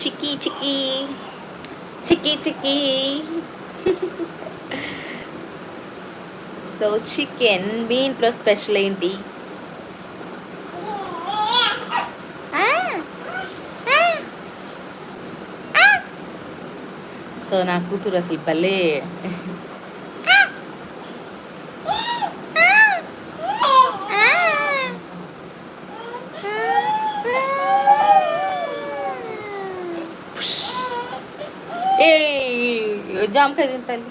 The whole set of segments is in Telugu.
చిక్కీ చిక్కీ చిక్కీ చిక్కీ. సో చికెన్, మీ ఇంట్లో స్పెషల్ ఏంటి? సో నా కూతురు అసలు భలే ఏ జామకాయ తింటాను.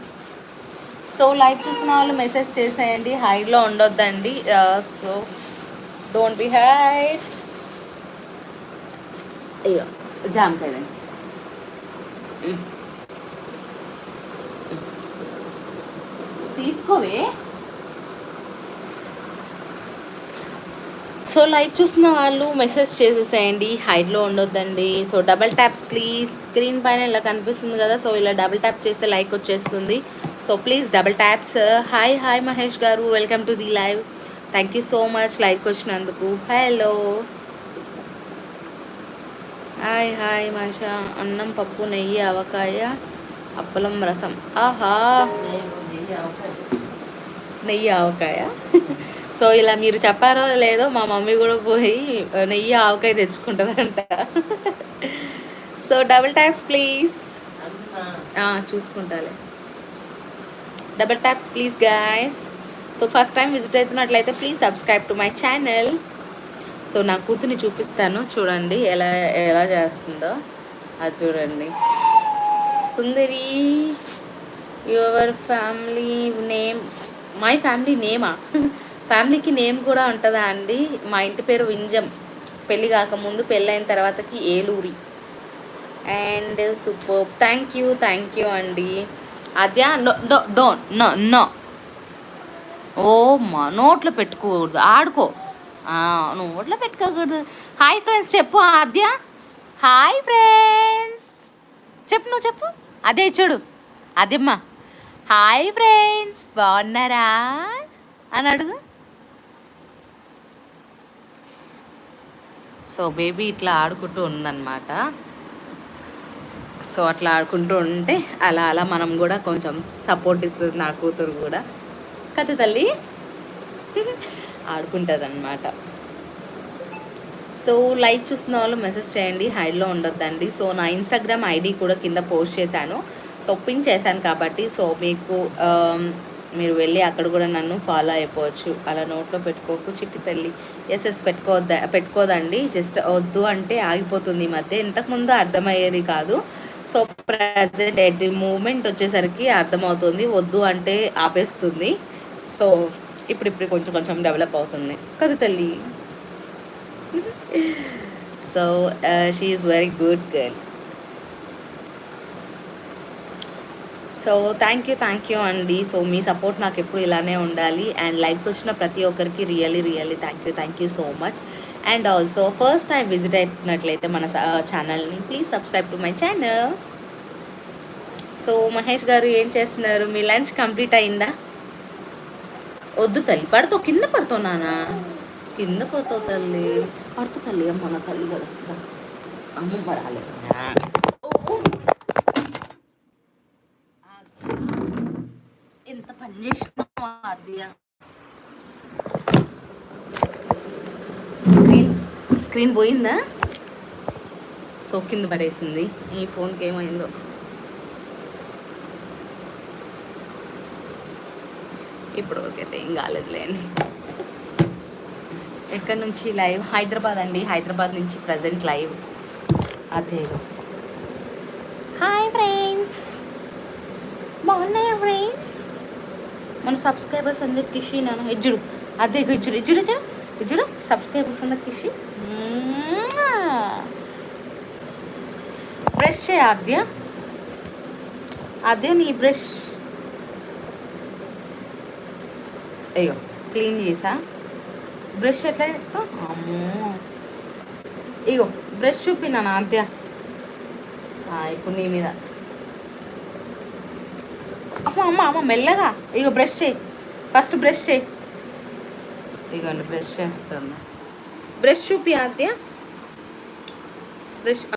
సో లైవ్ చూసిన వాళ్ళు మెసేజ్ చేసేయండి, హైడ్లో ఉండొద్దండి. So don't be hide. అయ్యో జామకాయ తీసుకోవే. సో లైవ్ చూసిన వాళ్ళు మెసేజ్ చేసేసేయండి, హైడ్లో ఉండొద్దండి. So double taps please. Screen పైన ఇలా కనిపిస్తుంది కదా, సో ఇలా డబల్ ట్యాప్ చేస్తే లైక్ వచ్చేస్తుంది. So please double taps. Hi hi Mahesh గారు, welcome to the live. Thank you so much లైవ్కి వచ్చినందుకు. Hello hi hi Masha. అన్నం, పప్పు, నెయ్యి, ఆవకాయ, అప్పలం, రసం. ఆహా నెయ్యి ఆవకాయ. సో ఇలా మీరు చెప్పారో లేదో మా మమ్మీ కూడా పోయి నెయ్యి ఆవకాయ తెచ్చుకుంటుందంట. So double taps please. చూసుకుంటాలే. Double taps please guys. So first time visit అవుతున్నట్లయితే please subscribe to my channel. So నా కూతుర్ని చూపిస్తాను, చూడండి ఎలా ఎలా చేస్తుందో. అది చూడండి. Sundari, your family name. My family నేమా? ఫ్యామిలీకి నేమ్ కూడా ఉంటుందా అండి? మా ఇంటి పేరు వింజం. పెళ్ళి కాకముందు, పెళ్ళైన తర్వాతకి Eluri. And super, thank you అండి. Adya no no don't no no. ఓ మా నోట్లో పెట్టుకోకూడదు, ఆడుకో. నోట్లో పెట్టుకోకూడదు. హాయ్ ఫ్రెండ్స్ చెప్పు ఆద్య. హాయ్ ఫ్రెండ్స్ చెప్పు, నువ్వు చెప్పు. అదే చూడు అదేమ్మా. హాయ్ ఫ్రెండ్స్ బాగున్నారా అని అడుగు. సో బేబీ ఇట్లా ఆడుకుంటూ ఉందన్నమాట. సో అట్లా ఆడుకుంటూ ఉంటే అలా అలా మనం కూడా కొంచెం సపోర్ట్ ఇస్తుంది నా కూతురు కూడా. కథ తల్లి ఆడుకుంటుంది అన్నమాట. సో లైవ్ చూస్తున్న వాళ్ళు మెసేజ్ చేయండి, హైడ్లో ఉండొద్దండి. సో నా ఇన్స్టాగ్రామ్ ఐడి కూడా కింద పోస్ట్ చేశాను, సో పిన్ చేశాను కాబట్టి సో మీకు మీరు వెళ్ళి అక్కడ కూడా నన్ను ఫాలో అయిపోవచ్చు. అలా నోట్లో పెట్టుకోకు చిట్టి తల్లి. ఎస్ పెట్టుకోదండి. జస్ట్ వద్దు అంటే ఆగిపోతుంది. ఈ మధ్య ఇంతకుముందు అర్థమయ్యేది కాదు. So present at the moment వచ్చేసరికి అర్థమవుతుంది, వద్దు అంటే ఆపేస్తుంది. సో ఇప్పుడు కొంచెం కొంచెం డెవలప్ అవుతుంది కదా తల్లి. So she is very good girl. So thank you అండి. సో మీ సపోర్ట్ నాకు ఎప్పుడు ఇలానే ఉండాలి. అండ్ లైవ్కి వచ్చిన ప్రతి ఒక్కరికి really thank you so much. And also first time visit అయినట్లయితే మన ఛానల్ని please subscribe to my channel. So Mahesh గారు ఏం చేస్తున్నారు? మీ లంచ్ కంప్లీట్ అయిందా? వద్దు తల్లి, పడుతావు, కింద పడుతావు నానా, కింద పోతావు తల్లి. పడుతూ తల్లి, అమ్మ నా తల్లి కదా, అమ్మ రాలేదు. ఎంత పని చేసినావా అద్య. స్క్రీన్ పోయిందా? సో కింద పడేసింది. ఈ ఫోన్కి ఏమైందో. ఇప్పుడు ఓకే, ఏం కాలేదులేండి. ఎక్కడి నుంచి లైవ్? హైదరాబాద్ అండి, హైదరాబాద్ నుంచి ప్రజెంట్ లైవ్. అదే హాయ్ ఫ్రెండ్స్, బాగున్నాయా ఫ్రెండ్స్? మన సబ్స్క్రైబర్స్ అందరికి కిషి నాన్న ఇజ్జుడు. అదే ఇజ్జుడు సబ్స్క్రైబర్స్ అందరికి కిషి. బ్రష్ చేయ అదే నీ బ్రష్. అయ్యో క్లీన్ చేసా. బ్రష్ ఎట్లా చేస్తావు? అమ్మో, ఇగో బ్రష్ చూపినా అద్య. ఇప్పుడు నీ మీద. అమ్మ మెల్లగా. ఇగో బ్రష్ చేయి, ఫస్ట్ బ్రష్ చేయి. ఇగోండి బ్రష్ చేస్తున్నా. బ్రష్ చూపి ఆద్య, బ్రష్.